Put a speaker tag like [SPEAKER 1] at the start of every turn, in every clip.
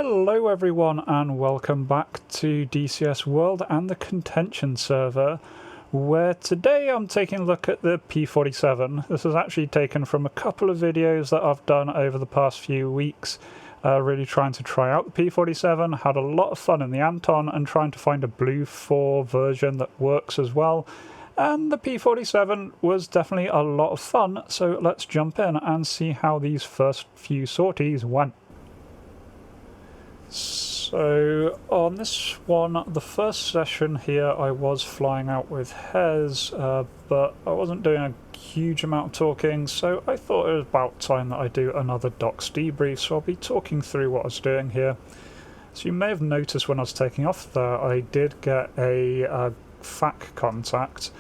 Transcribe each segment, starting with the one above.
[SPEAKER 1] Hello everyone and welcome back to DCS World and the Contention server, where today I'm taking a look at the P-47. This is actually taken from a couple of videos that I've done over the past few weeks, really trying to try out the P-47, had a lot of fun in the Anton and trying to find a BlueFor version that works as well. And the P-47 was definitely a lot of fun, so let's jump in and see how these first few sorties went. So on this one, the first session here, I was flying out with Hez, but I wasn't doing a huge amount of talking, so I thought it was about time that I do another docs debrief, so I'll be talking through what I was doing here. So you may have noticed when I was taking off there, I did get a FAC contact,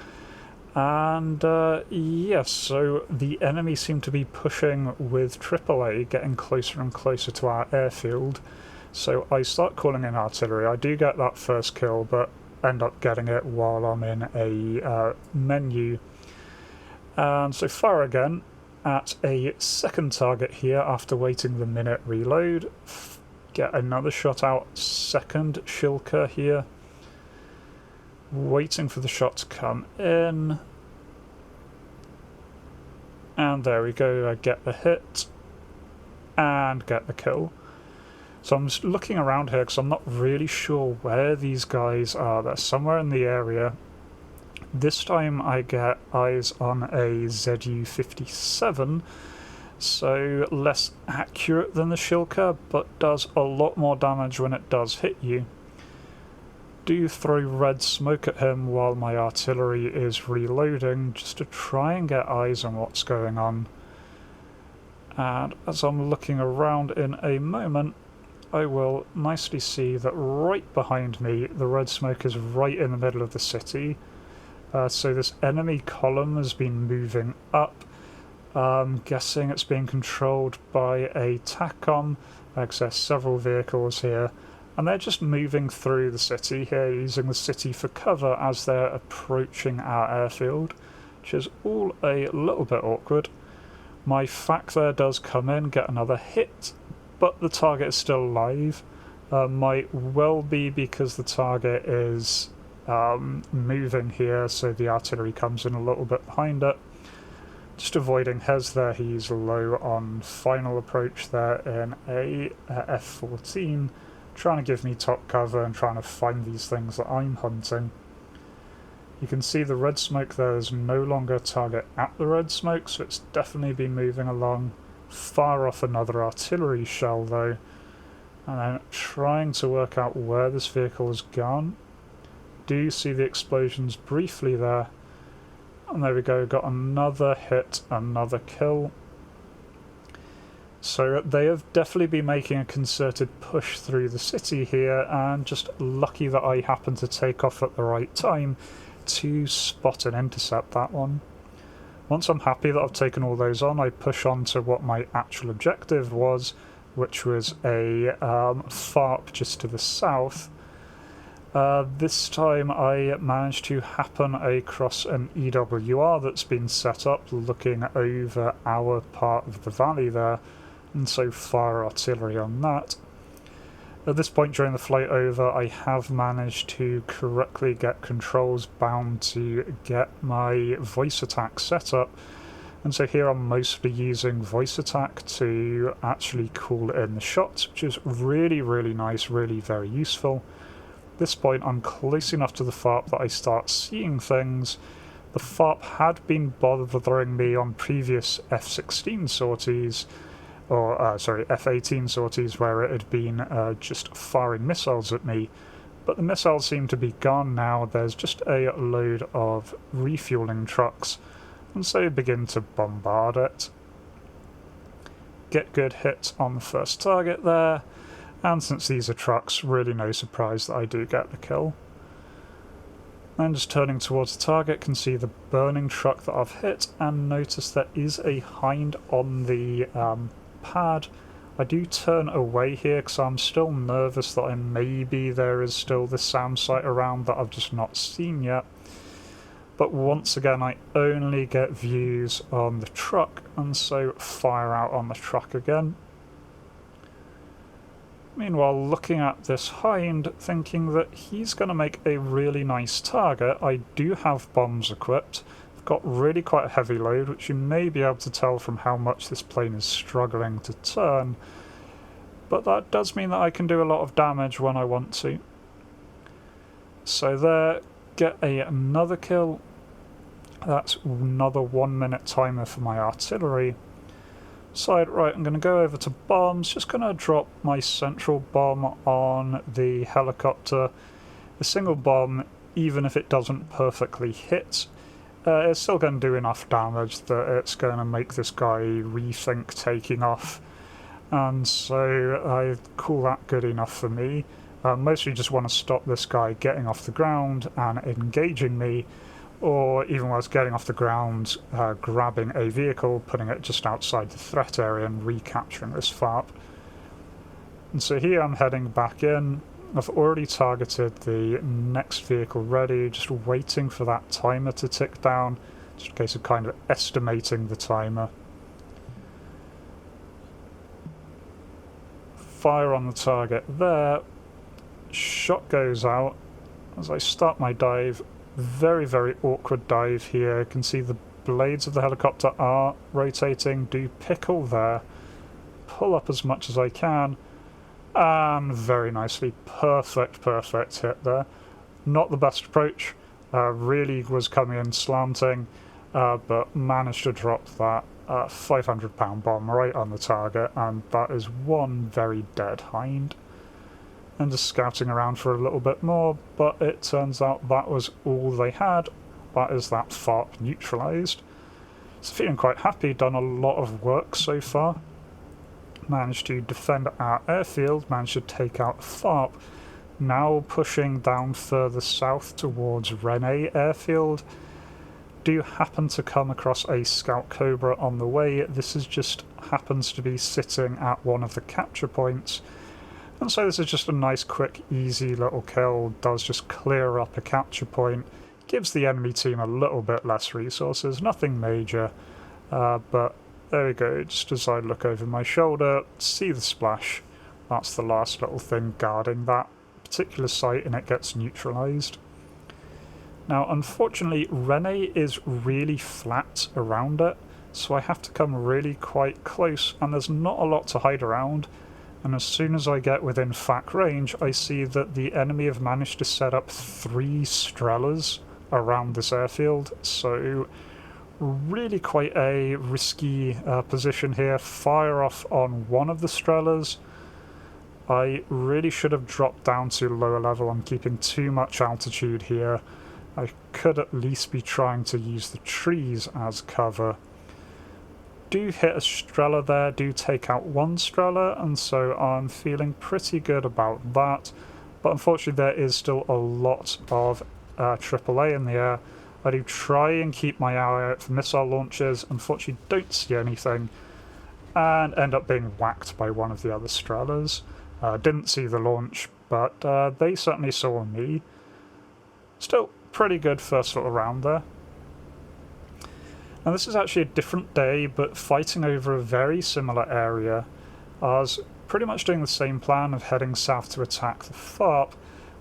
[SPEAKER 1] and yes, so the enemy seemed to be pushing with AAA, getting closer and closer to our airfield. So I start calling in artillery. I do get that first kill, but end up getting it while I'm in a menu. And so fire again at a second target here after waiting the minute reload. Get another shot out, second shilker here. Waiting for the shot to come in. And there we go, I get the hit and get the kill. So I'm just looking around here because I'm not really sure where these guys are. They're somewhere in the area. This time I get eyes on a ZU-57, so less accurate than the shilker, but does a lot more damage when it does hit you. Do throw red smoke at him while my artillery is reloading, just to try and get eyes on what's going on. And as I'm looking around in a moment, I will nicely see that right behind me, the red smoke is right in the middle of the city. So this enemy column has been moving up. I'm guessing it's being controlled by a TACOM. There's several vehicles here. And they're just moving through the city here, using the city for cover as they're approaching our airfield, which is all a little bit awkward. My FAC there does come in, get another hit, but the target is still alive. Might well be because the target is moving here, so the artillery comes in a little bit behind it. Just avoiding Hez there, he's low on final approach there in a F-14, trying to give me top cover and trying to find these things that I'm hunting. You can see the red smoke there is no longer a target at the red smoke, so it's definitely been moving along. Fire off another artillery shell though, and then trying to work out where this vehicle has gone. Do see the explosions briefly there, and there we go, got another hit, another kill. So they have definitely been making a concerted push through the city here, and just lucky that I happened to take off at the right time to spot and intercept that one. Once I'm happy that I've taken all those on, I push on to what my actual objective was, which was a FARP just to the south. This time I managed to happen across an EWR that's been set up looking over our part of the valley there, and so fire artillery on that. At this point during the flight over, I have managed to correctly get controls bound to get my voice attack set up, and so here I'm mostly using voice attack to actually call in the shots, which is really, really nice, really very useful. At this point I'm close enough to the FARP that I start seeing things. The FARP had been bothering me on previous F-16 sorties, or sorry, F-18 sorties, where it had been just firing missiles at me, but the missiles seem to be gone now. There's just a load of refueling trucks, and so begin to bombard it. Get good hits on the first target there, and since these are trucks, really no surprise that I do get the kill. And just turning towards the target, can see the burning truck that I've hit, and notice there is a hind on the pad. I do turn away here because I'm still nervous that maybe there is still the SAM site around that I've just not seen yet. But once again I only get views on the truck, and so fire out on the truck again. Meanwhile, looking at this hind, thinking that he's going to make a really nice target. I do have bombs equipped. I've got really quite a heavy load, which you may be able to tell from how much this plane is struggling to turn. But that does mean that I can do a lot of damage when I want to. So there, get another kill. That's another 1 minute timer for my artillery. Right, I'm going to go over to bombs, just going to drop my central bomb on the helicopter. The single bomb, even if it doesn't perfectly hit, it's still going to do enough damage that it's going to make this guy rethink taking off. And so I call that good enough for me. Mostly just want to stop this guy getting off the ground and engaging me, or even whilst getting off the ground, grabbing a vehicle, putting it just outside the threat area and recapturing this FAP. And so here I'm heading back in. I've already targeted the next vehicle ready, just waiting for that timer to tick down, just in case of kind of estimating the timer. Fire on the target there. Shot goes out as I start my dive. Very, very awkward dive here. You can see the blades of the helicopter are rotating. Do pickle there. Pull up as much as I can. And very nicely. Perfect hit there. Not the best approach. Really was coming in slanting. But managed to drop that 500-pound bomb right on the target. And that is one very dead hind. And just scouting around for a little bit more, but it turns out that was all they had. That is that FARP neutralised. So feeling quite happy, done a lot of work so far. Managed to defend our airfield, managed to take out FARP. Now pushing down further south towards Rene airfield. Do happen to come across a Scout Cobra on the way. This is just happens to be sitting at one of the capture points. And so this is just a nice, quick, easy little kill. Does just clear up a capture point. Gives the enemy team a little bit less resources. Nothing major. But there we go. Just as I look over my shoulder, see the splash. That's the last little thing guarding that particular site, and it gets neutralised. Now, unfortunately, Rene is really flat around it. So I have to come really quite close. And there's not a lot to hide around. And as soon as I get within FAC range, I see that the enemy have managed to set up 3 Strelas around this airfield. So really quite a risky position here. Fire off on one of the Strelas. I really should have dropped down to lower level. I'm keeping too much altitude here. I could at least be trying to use the trees as cover. Do hit a Strela there, do take out one Strela, and so I'm feeling pretty good about that. But unfortunately there is still a lot of AAA in the air. I do try and keep my eye out for missile launches, unfortunately don't see anything, and end up being whacked by one of the other Strelas. Didn't see the launch, but they certainly saw me. Still pretty good first little round there. Now this is actually a different day, but fighting over a very similar area. I was pretty much doing the same plan of heading south to attack the FARP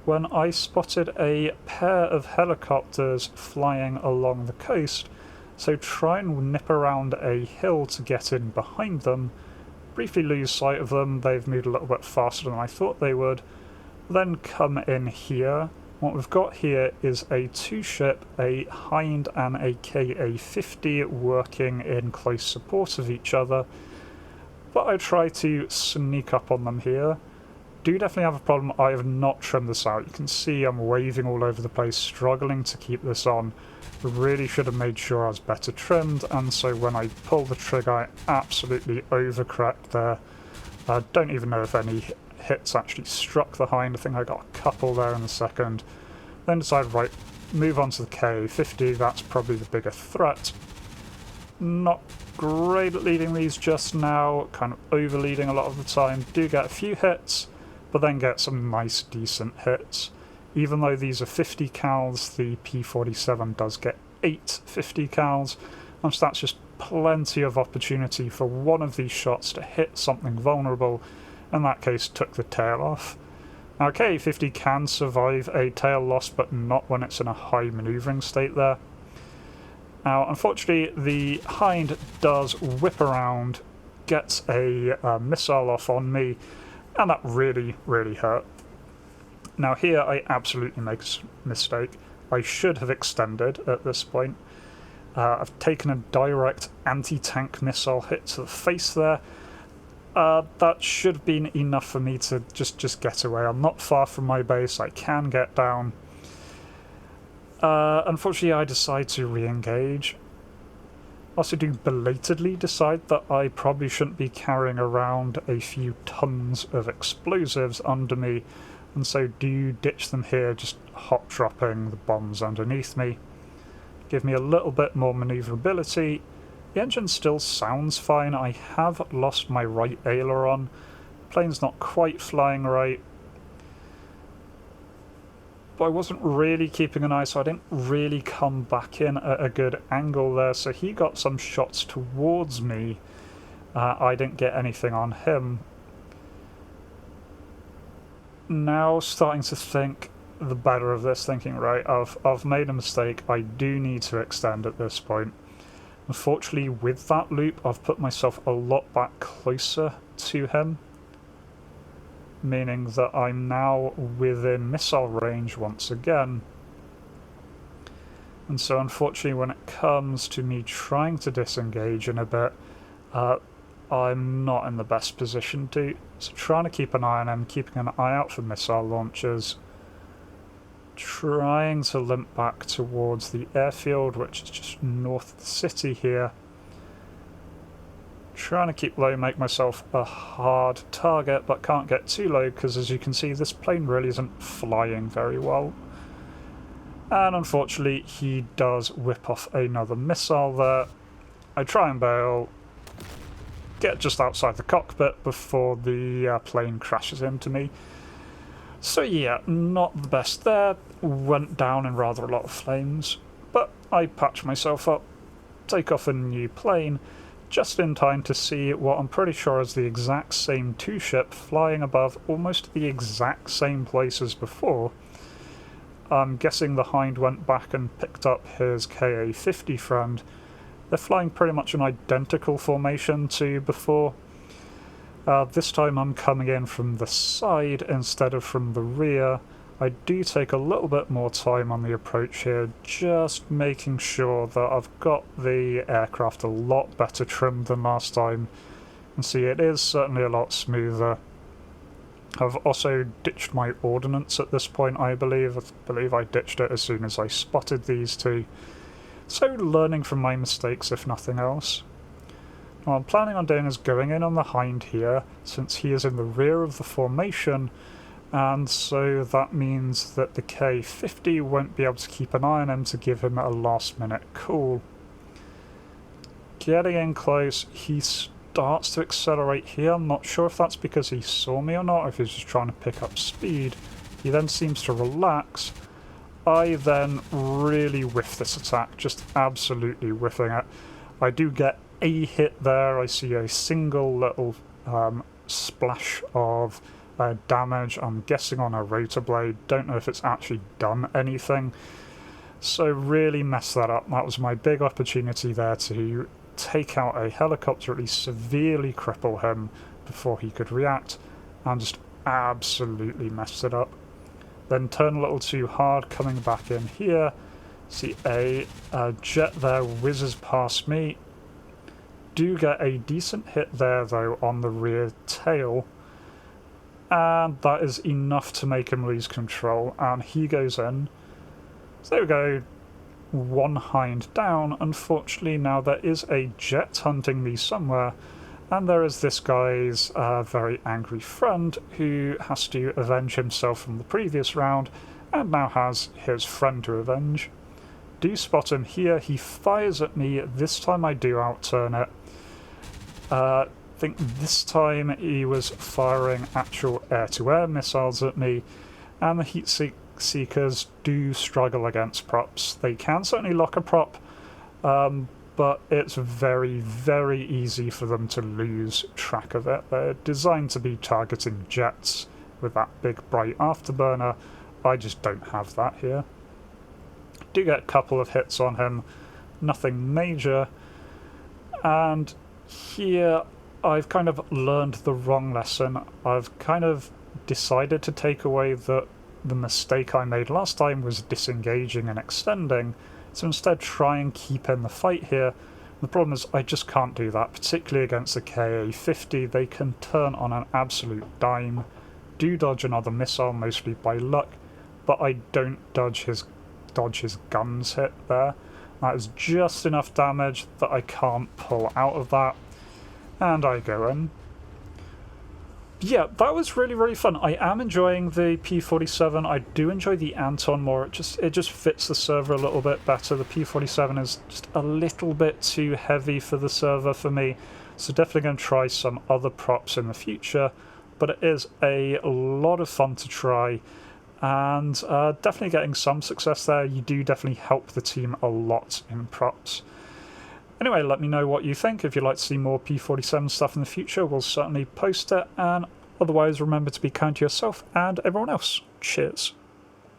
[SPEAKER 1] when I spotted a pair of helicopters flying along the coast, so try and nip around a hill to get in behind them, briefly lose sight of them. They've moved a little bit faster than I thought they would, then come in here. What we've got here is a 2-ship, a Hind and a KA-50 working in close support of each other, but I try to sneak up on them here. Do definitely have a problem. I have not trimmed this out. You can see I'm waving all over the place, struggling to keep this on. I really should have made sure I was better trimmed, and so when I pull the trigger I absolutely overcorrect there. I don't even know if any hits actually struck the Hind. I think I got a couple there in a second. Then decided, right, move on to the KA-50, that's probably the bigger threat. Not great at leading these just now, kind of over-leading a lot of the time. Do get a few hits, but then get some nice, decent hits. Even though these are 50 cals, the P-47 does get 8 50 cals, and so that's just plenty of opportunity for one of these shots to hit something vulnerable in that case took the tail off. Now K-50 can survive a tail loss, but not when it's in a high manoeuvring state there. Now unfortunately the Hind does whip around, gets a missile off on me, and that really hurt. Now here I absolutely make a mistake. I should have extended at this point. I've taken a direct anti-tank missile hit to the face there. That should have been enough for me to just get away. I'm not far from my base, I can get down. Unfortunately I decide to re-engage. Also do belatedly decide that I probably shouldn't be carrying around a few tons of explosives under me, and so do ditch them here, just hot dropping the bombs underneath me. Give me a little bit more manoeuvrability. The engine still sounds fine. I have lost my right aileron. Plane's not quite flying right. But I wasn't really keeping an eye, so I didn't really come back in at a good angle there. So he got some shots towards me. I didn't get anything on him. Now starting to think the better of this, thinking, right, I've made a mistake. I do need to extend at this point. Unfortunately, with that loop, I've put myself a lot back closer to him, meaning that I'm now within missile range once again. And so unfortunately when it comes to me trying to disengage in a bit, I'm not in the best position to. So trying to keep an eye on him, keeping an eye out for missile launchers, trying to limp back towards the airfield, which is just north of the city here. Trying to keep low, make myself a hard target, but can't get too low because, as you can see, this plane really isn't flying very well. And unfortunately he does whip off another missile there. I try and bail, get just outside the cockpit before the plane crashes into me. So yeah, not the best there. Went down in rather a lot of flames, but I patch myself up, take off a new plane, just in time to see what I'm pretty sure is the exact same two-ship flying above almost the exact same place as before. I'm guessing the Hind went back and picked up his Ka-50 friend. They're flying pretty much an identical formation to before. This time I'm coming in from the side instead of from the rear. I do take a little bit more time on the approach here, just making sure that I've got the aircraft a lot better trimmed than last time. And see, it is certainly a lot smoother. I've also ditched my ordnance at this point, I believe. I believe I ditched it as soon as I spotted these two. So learning from my mistakes, if nothing else. What I'm planning on doing is going in on the Hind here, since he is in the rear of the formation, and so that means that the K-50 won't be able to keep an eye on him to give him a last-minute call. Getting in close, he starts to accelerate here. I'm not sure if that's because he saw me or not, or if he's just trying to pick up speed. He then seems to relax. I then really whiff this attack, just absolutely whiffing it. I do get a hit there. I see a single little splash of damage, I'm guessing on a rotor blade. Don't know if it's actually done anything. So really messed that up. That was my big opportunity there to take out a helicopter, at least severely cripple him before he could react, and just absolutely messed it up. Then turn a little too hard coming back in here. See a jet there whizzes past me. Do get a decent hit there though on the rear tail, and that is enough to make him lose control, and he goes in. So there we go, one Hind down. Unfortunately now there is a jet hunting me somewhere, and there is this guy's very angry friend who has to avenge himself from the previous round and now has his friend to avenge. Do spot him here, he fires at me. This time I do outturn it. I think this time he was firing actual air-to-air missiles at me, and the heat seekers do struggle against props. They can certainly lock a prop, but but it's very, very easy for them to lose track of it. They're designed to be targeting jets with that big bright afterburner. I just don't have that here. Do get a couple of hits on him, nothing major, and here I've kind of learned the wrong lesson. I've kind of decided to take away that the mistake I made last time was disengaging and extending, so instead try and keep in the fight here. The problem is I just can't do that, particularly against the KA-50. They can turn on an absolute dime. Do dodge another missile, mostly by luck, but I don't dodge his guns hit there. That is just enough damage that I can't pull out of that, and I go in. Yeah, that was really, really fun. I am enjoying the P-47. I do enjoy the Anton more. It just fits the server a little bit better. The P-47 is just a little bit too heavy for the server for me, so definitely going to try some other props in the future, but it is a lot of fun to try, and definitely getting some success there. You do definitely help the team a lot in props. Anyway, let me know what you think. If you'd like to see more P-47 stuff in the future, we'll certainly post it, and otherwise remember to be kind to yourself and everyone else. Cheers.